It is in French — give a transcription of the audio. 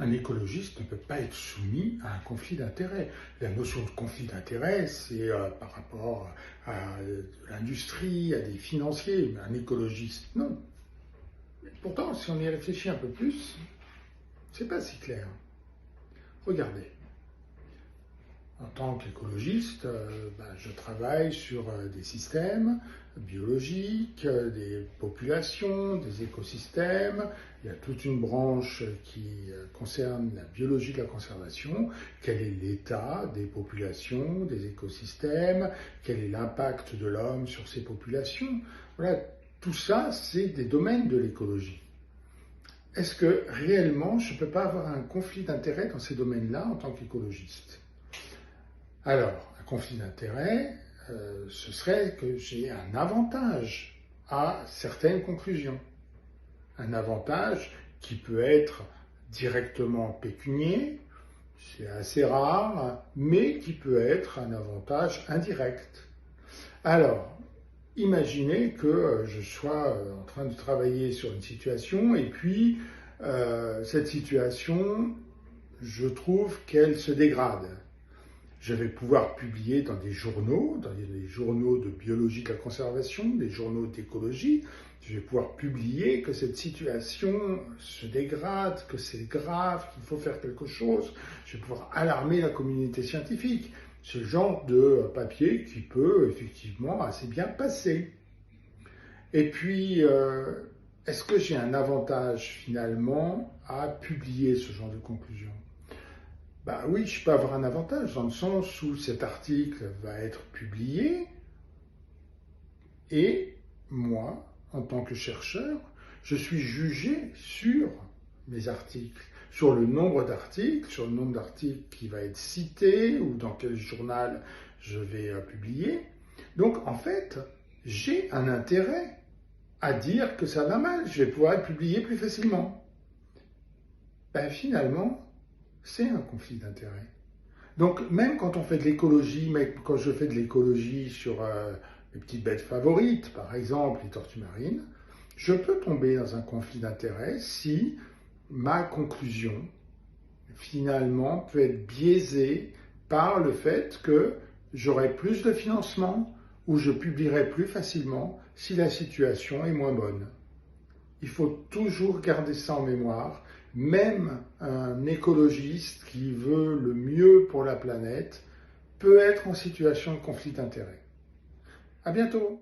Un écologiste ne peut pas être soumis à un conflit d'intérêts. La notion de conflit d'intérêts, c'est par rapport à l'industrie, à des financiers. Mais un écologiste, non. Et pourtant, si on y réfléchit un peu plus, c'est pas si clair. Regardez. En tant qu'écologiste, je travaille sur des systèmes biologiques, des populations, des écosystèmes. Il y a toute une branche qui concerne la biologie de la conservation. Quel est l'état des populations, des écosystèmes? Quel est l'impact de l'homme sur ces populations? Voilà, tout ça, c'est des domaines de l'écologie. Est-ce que réellement, je ne peux pas avoir un conflit d'intérêts dans ces domaines-là en tant qu'écologiste? Alors, un conflit d'intérêts, ce serait que j'ai un avantage à certaines conclusions. Un avantage qui peut être directement pécunier, c'est assez rare, mais qui peut être un avantage indirect. Alors, imaginez que je sois en train de travailler sur une situation et puis cette situation, je trouve qu'elle se dégrade. Je vais pouvoir publier dans des journaux de biologie de la conservation, des journaux d'écologie. Je vais pouvoir publier que cette situation se dégrade, que c'est grave, qu'il faut faire quelque chose. Je vais pouvoir alarmer la communauté scientifique. C'est le genre de papier qui peut effectivement assez bien passer. Et puis, est-ce que j'ai un avantage finalement à publier ce genre de conclusion? Oui, je peux avoir un avantage dans le sens où cet article va être publié et moi, en tant que chercheur, je suis jugé sur mes articles, sur le nombre d'articles, sur le nombre d'articles qui va être cité ou dans quel journal je vais publier. Donc en fait, j'ai un intérêt à dire que ça va mal, je vais pouvoir être publié plus facilement. Finalement, c'est un conflit d'intérêts. Donc même quand on fait de l'écologie, même quand je fais de l'écologie sur mes petites bêtes favorites, par exemple les tortues marines, je peux tomber dans un conflit d'intérêts si ma conclusion finalement peut être biaisée par le fait que j'aurai plus de financement ou je publierai plus facilement si la situation est moins bonne. Il faut toujours garder ça en mémoire. Même un écologiste qui veut le mieux pour la planète peut être en situation de conflit d'intérêts. À bientôt!